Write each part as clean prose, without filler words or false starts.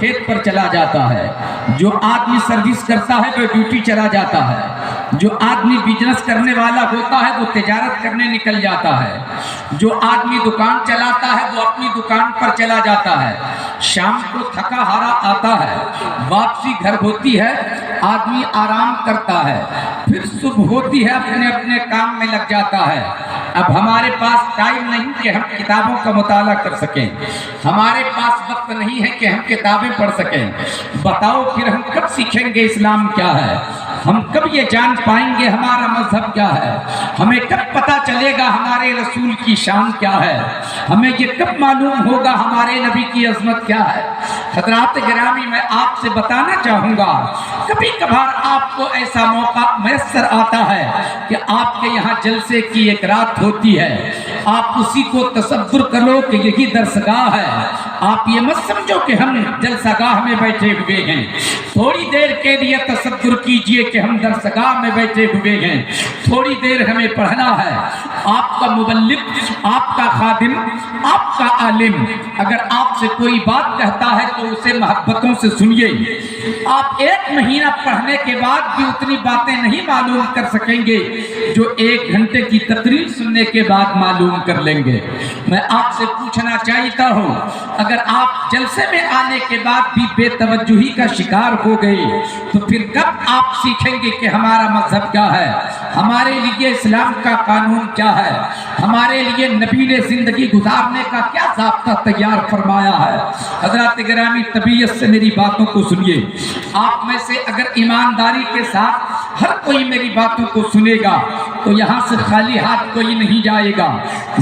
کھیت پر چلا جاتا ہے، جو آدمی سروس کرتا ہے وہ ڈیوٹی چلا جاتا ہے، جو آدمی بزنس کرنے والا ہوتا ہے وہ تجارت کرنے نکل جاتا ہے، جو آدمی دکان چلاتا ہے وہ اپنی دکان پر چلا جاتا ہے، شام کو تھکا ہارا آتا ہے، واپسی گھر ہوتی ہے، آدمی آرام کرتا ہے، پھر صبح ہوتی ہے اپنے اپنے کام میں لگ جاتا ہے۔ اب ہمارے پاس ٹائم نہیں کہ ہم کتابوں کا مطالعہ کر سکیں، ہمارے پاس وقت نہیں ہے کہ ہم کتابیں پڑھ سکیں۔ بتاؤ پھر ہم کب سیکھیں گے اسلام کیا ہے؟ ہم کب یہ جان پائیں گے ہمارا مذہب کیا ہے؟ ہمیں کب پتہ چلے گا ہمارے رسول کی شان کیا ہے؟ ہمیں یہ کب معلوم ہوگا ہمارے نبی کی عظمت کیا ہے؟ حضرات گرامی، میں آپ سے بتانا چاہوں گا، کبھی کبھار آپ کو ایسا موقع میسر آتا ہے کہ آپ کے یہاں جلسے کی ایک رات ہوتی ہے، آپ اسی کو تصور کرو کہ یہی درسگاہ ہے، آپ یہ مت سمجھو کہ ہم جلسہ گاہ میں بیٹھے ہوئے ہیں، تھوڑی دیر کے لیے تصور کیجئے کہ ہم درسگاہ میں بیٹھے ہوئے ہیں، تھوڑی دیر ہمیں پڑھنا ہے۔ آپ کا مبلغ، آپ کا خادم، آپ کا عالم اگر آپ سے کوئی بات کہتا ہے تو اسے محبتوں سے سنیے۔ آپ 1 مہینہ پڑھنے کے بعد بھی اتنی باتیں نہیں معلوم کر سکیں گے جو 1 گھنٹے کی تقریر سننے کے بعد معلوم کر لیں گے۔ میں آپ سے پوچھنا چاہتا ہوں، اگر آپ جلسے میں آنے کے بعد بھی بے توجہی کا شکار ہو گئے تو پھر کب آپ سیکھیں گے کہ ہمارا مذہب کیا ہے، ہمارے لیے اسلام کا قانون کیا ہے، ہمارے لیے نبی نے زندگی گزارنے کا کیا ضابطہ تیار فرمایا ہے؟ حضرات گرامی، طبیعت سے میری باتوں کو سنیے۔ آپ میں سے اگر ایمانداری کے ساتھ ہر کوئی میری باتوں کو سنے گا تو یہاں سے خالی ہاتھ کوئی نہیں جائے گا۔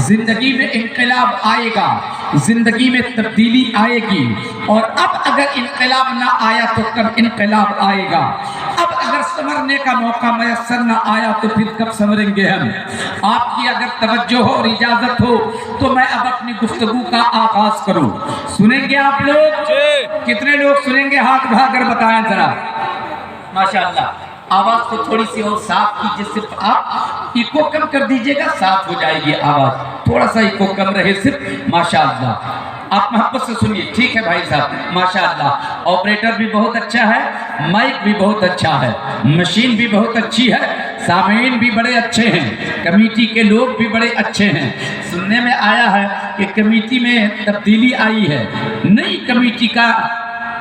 زندگی میں انقلاب آئے گا، زندگی میں تبدیلی آئے گی، اور اب اگر انقلاب نہ آیا تو کب انقلاب آئے گا؟ اب اگر سنورنے کا موقع میسر نہ آیا تو پھر کب سنوریں گے ہم؟ آپ کی اگر توجہ ہو اور اجازت ہو تو میں اب اپنی گفتگو کا آغاز کروں۔ سنیں گے آپ لوگ؟ کتنے لوگ سنیں گے؟ ہاتھ اٹھا کر بتائیں ذرا۔ ماشاءاللہ، آواز کو تھوڑی سی اور صاف کیجئے، صرف آپ ایکو کم کر دیجئے گا، صاف ہو جائے گی آواز، تھوڑا سا ایکو کم رہے صرف۔ ماشاءاللہ، آپ محبت سے سنیے، ٹھیک ہے بھائی صاحب؟ ماشاءاللہ، آپریٹر بھی بہت اچھا ہے، مائک بھی بہت اچھا ہے، مشین بھی بہت اچھی ہے، سامعین بھی بڑے اچھے ہیں، کمیٹی کے لوگ بھی بڑے اچھے ہیں۔ سننے میں آیا ہے کہ کمیٹی میں تبدیلی آئی ہے،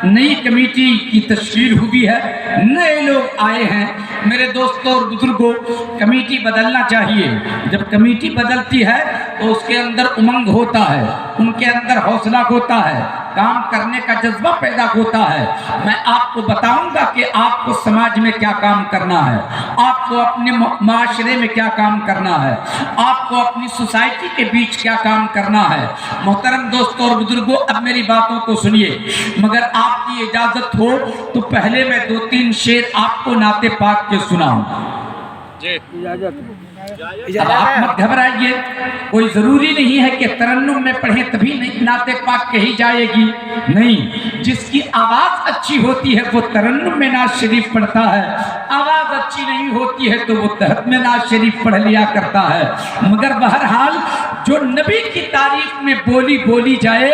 نئی کمیٹی کی تشکیل ہوئی ہے، نئے لوگ آئے ہیں۔ میرے دوستوں اور بزرگوں، کمیٹی بدلنا چاہیے۔ جب کمیٹی بدلتی ہے تو اس کے اندر امنگ ہوتا ہے، ان کے اندر حوصلہ ہوتا ہے، کام کرنے کا جذبہ پیدا ہوتا ہے۔ میں آپ کو بتاؤں گا کہ آپ کو سماج میں کیا کام کرنا ہے، آپ کو اپنے معاشرے میں کیا کام کرنا ہے، آپ کو اپنی سوسائٹی کے بیچ کیا کام کرنا ہے۔ محترم دوستوں اور بزرگوں، اب میری باتوں کو سنیے، مگر آپ کی اجازت ہو تو پہلے میں 2-3 شعر آپ کو نعت پاک کے سناؤں۔ اب آپ مت گھبرائیے، کوئی ضروری نہیں ہے کہ ترنم میں پڑھیں تبھی نعت پاک کہی جائے گی، نہیں، جس کی آواز اچھی ہوتی ہے وہ ترنم میں نعت شریف پڑھتا ہے، آواز اچھی نہیں ہوتی ہے تو وہ تہت میں نعت شریف پڑھ لیا کرتا ہے۔ مگر بہرحال جو نبی کی تعریف میں بولی جائے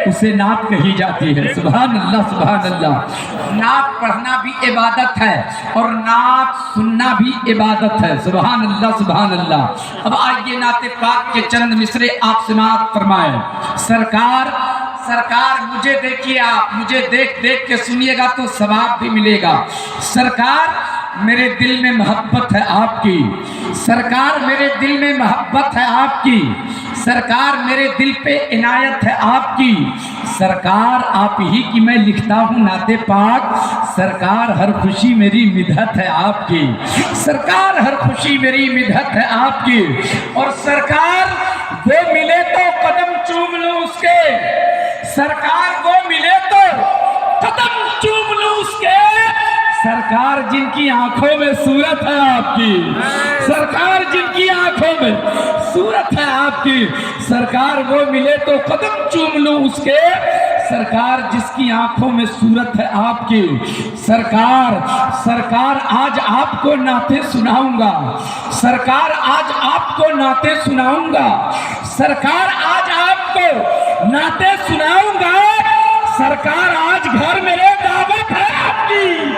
اسے نعت کہی جاتی ہے۔ سبحان اللہ، سبحان اللہ۔ نعت پڑھنا بھی عبادت ہے اور نعت سننا بھی عبادت ہے۔ سبحان اللہ، سبحان اللہ۔ اب آئیے نعت پاک کے چند مصرے آپ سماعت فرمائیں۔ سرکار مجھے دیکھیے، آپ مجھے دیکھ کے سنیے گا تو ثواب بھی ملے گا۔ سرکار میرے دل میں محبت ہے آپ کی، سرکار میرے دل میں محبت ہے آپ کی، سرکار میرے دل پہ عنایت ہے آپ کی، سرکار آپ ہی کی میں لکھتا ہوں نعت پاک، سرکار ہر خوشی میری مدحت ہے آپ کی، سرکار ہر خوشی میری مدحت ہے آپ کی، اور سرکار وہ ملے تو قدم چوم لوں اس کے، سرکار وہ ملے تو قدم چوم لوں اس کے، سرکار جن کی آنکھوں میں صورت ہے آپ کی، سرکار جن کی آنکھوں میں صورت ہے آپ کی، سرکار وہ ملے تو قدم چوم لوں اس کے، سرکار جس کی آنکھوں میں صورت ہے آپ کی، سرکار آج آپ کو نعتیں سناؤں گا، سرکار آج آپ کو نعتیں سناؤں گا، سرکار آج آپ کو نعتیں سناؤں گا، سرکار آج گھر میرے دعوت ہے آپ کی،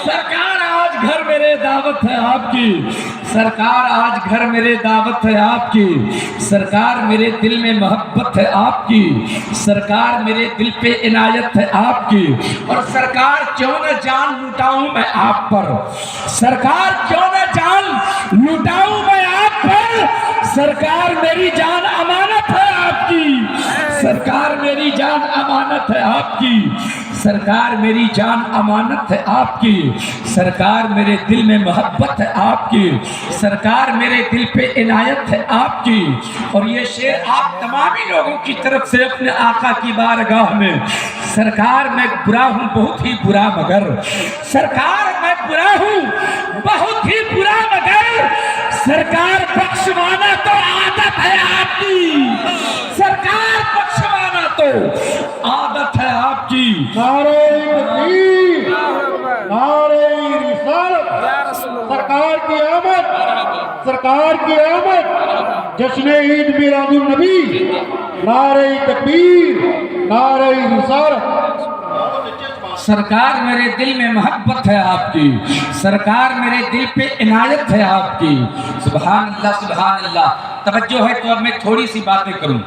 سرکار آج گھر میرے دعوت ہے آپ کی، سرکار آج گھر میرے دعوت ہے آپ کی، سرکار میرے دل میں محبت ہے آپ کی، سرکار میرے دل پہ عنایت ہے آپ کی، اور سرکار کیوں نہ جان لٹاؤں میں آپ پر، سرکار کیوں نہ جان لٹاؤں میں آپ پر، سرکار میری جان امانت ہے آپ کی، سرکار میری جان امانت ہے آپ کی، سرکار میری جان امانت ہے آپ کی، سرکار میرے دل میں محبت ہے آپ کی، سرکار میرے دل پہ عنایت ہے آپ کی۔ اور یہ شعر آپ تمامی لوگوں کی طرف سے اپنے آقا کی بارگاہ میں، سرکار میں برا ہوں بہت ہی برا مگر، سرکار میں برا ہوں بہت ہی برا مگر، سرکار بخشوانا تو عادت ہے آپ کی، سرکار بخشوانا تو عادت ہے آپ کی۔ نعرہ تکبیر، نعرہ رسالت، سرکار کی آمد، سرکار کی آمد، جشن عید میلاد النبی، نعرہ تکبیر، نعرہ رسالت۔ سرکار میرے دل میں محبت ہے آپ کی، سرکار میرے دل پہ عنایت ہے آپ کی۔ سبحان اللہ سبحان اللہ۔ توجہ ہے تو اب میں تھوڑی سی باتیں کروں۔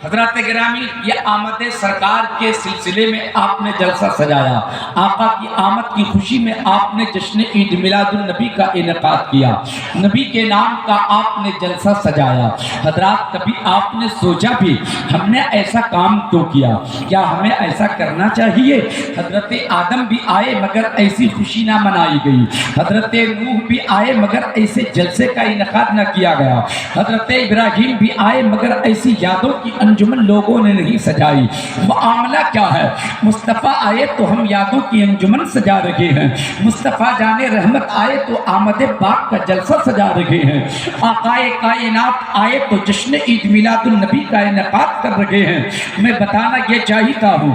حضرات گرامی، یہ آمد سرکار کے سلسلے میں آپ نے جلسہ سجایا، آقا کی آمد کی خوشی میں آپ نے جشن عید میلاد النبی کا انعقاد کیا، نبی کے نام کا آپ نے جلسہ سجایا۔ حضرات کبھی آپ نے سوچا بھی ہم نے ایسا کام کیوں کیا؟ کیا ہمیں ایسا کرنا چاہیے؟ حضرت آدم بھی آئے مگر ایسی خوشی نہ منائی گئی، حضرت نوح بھی آئے مگر ایسے جلسے کا انعقاد نہ کیا گیا، حضرت ابراہیم بھی آئے مگر ایسی یادوں کی انجمن لوگوں نے نہیں سجائی۔ معاملہ کیا ہے؟ مصطفیٰ آئے تو ہم یادوں کی انجمن سجا رہے ہیں، مصطفیٰ جان رحمت آئے تو آمد پاک کا جلسہ سجا رہے ہیں، آقا کائنات آئے تو جشن عید میلاد النبی کا انعقاد کر رہے ہیں۔ میں بتانا یہ چاہتا ہوں،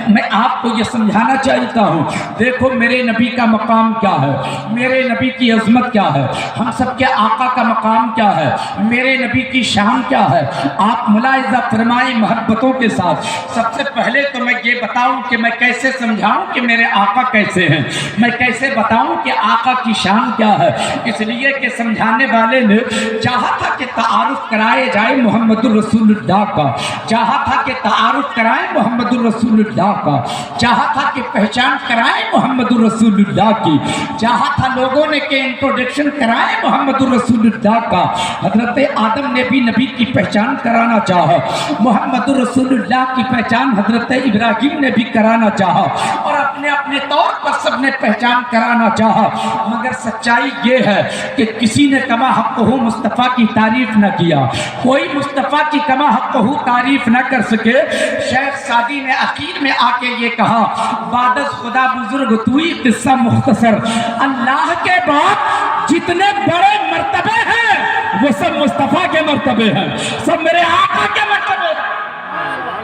میں آپ کو یہ سمجھانا چاہتا ہوں، دیکھو میرے نبی کا مقام کیا ہے، میرے نبی کی عظمت کیا ہے، ہم سب کے آقا کا مقام کیا ہے، میرے نبی کی شان کیا ہے۔ آپ ملاحظہ فرمائیں محبتوں کے ساتھ۔ سب سے پہلے تو میں یہ بتاؤں کہ میں کیسے سمجھاؤں کہ میرے آقا کیسے ہیں، میں کیسے بتاؤں کہ آقا کی شان کیا ہے۔ اس لیے کہ سمجھانے والے نے چاہا تھا کہ تعارف کرائے جائے محمد الرسول اللہ کا، چاہا تھا کہ تعارف کرائے محمد الرسول اللہ کا، چاہا تھا کہ پہچان کرائے محمد الرسول اللہ کی، چاہا تھا لوگوں نے کہ انٹروڈکشن کرائے محمد الرسول اللہ کا۔ حضرت آدم نے بھی نبی کی پہچان کرانا چاہا، محمد الرسول اللہ کی پہچان حضرت ابراہیم نے بھی کرانا چاہا، اور اپنے اپنے طور پر سب نے پہچان کرانا چاہا، مگر سچائی یہ ہے کہ کسی نے کما حق ہو مصطفیٰ کی تعریف نہ کیا، کوئی مصطفیٰ کی کما حق ہو تعریف نہ کر سکے۔ شیخ سعدی نے اخیر میں آ کے یہ کہا، بعد از خدا بزرگ توئی قصہ مختصر، اللہ کے بعد جتنے بڑے مرتبے ہیں وہ سب مصطفیٰ کے مرتبے ہیں، سب میرے آقا کے مرتبے ہیں۔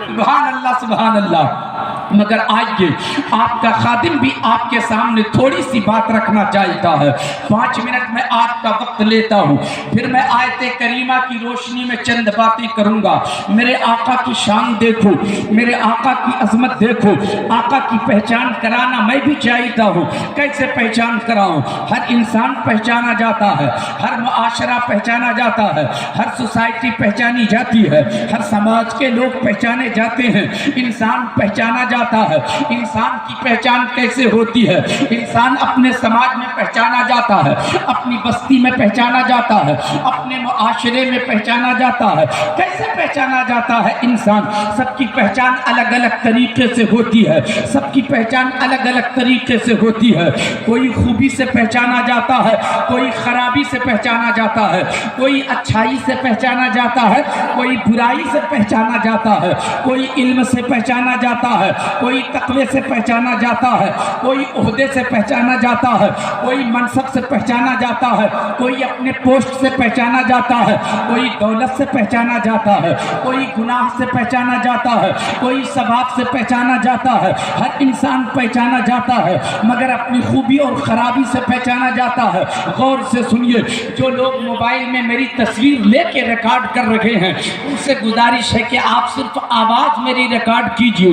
سبحان اللہ سبحان اللہ۔ مگر آئیے آپ کا خادم بھی آپ کے سامنے تھوڑی سی بات رکھنا چاہتا ہے، 5 منٹ میں آپ کا وقت لیتا ہوں، پھر میں آیت کریمہ کی روشنی میں چند باتیں کروں گا۔ میرے آقا کی شان دیکھو، میرے آقا کی عظمت دیکھو، آقا کی پہچان کرانا میں بھی چاہتا ہوں۔ کیسے پہچان کراؤں؟ ہر انسان پہچانا جاتا ہے، ہر معاشرہ پہچانا جاتا ہے، ہر سوسائٹی پہچانی جاتی ہے، ہر سماج کے لوگ پہچانے جاتے ہیں، انسان پہچانا جاتا ہے۔ انسان کی پہچان کیسے ہوتی ہے؟ انسان اپنے سماج میں پہچانا جاتا ہے، اپنی بستی میں پہچانا جاتا ہے، اپنے معاشرے میں پہچانا جاتا ہے۔ کیسے پہچانا جاتا ہے انسان؟ سب کی پہچان الگ الگ طریقے سے ہوتی ہے، سب کی پہچان الگ الگ طریقے سے ہوتی ہے۔ کوئی خوبی سے پہچانا جاتا ہے، کوئی خرابی سے پہچانا جاتا ہے، کوئی اچھائی سے پہچانا جاتا ہے، کوئی برائی سے پہچانا جاتا ہے، کوئی علم سے پہچانا جاتا ہے، کوئی تقوی سے پہچانا جاتا ہے، کوئی عہدے سے پہچانا جاتا ہے، کوئی منصب سے پہچانا جاتا ہے، کوئی اپنے پوسٹ سے پہچانا جاتا ہے، کوئی دولت سے پہچانا جاتا ہے، کوئی گناہ سے پہچانا جاتا ہے، کوئی ثواب سے پہچانا جاتا ہے۔ ہر انسان پہچانا جاتا ہے، مگر اپنی خوبی اور خرابی سے پہچانا جاتا ہے۔ غور سے سنیے، جو لوگ موبائل میں میری تصویر لے کے ریکارڈ کر رہے ہیں ان سے گزارش ہے کہ آپ صرف آواز میری ریکارڈ کیجیے،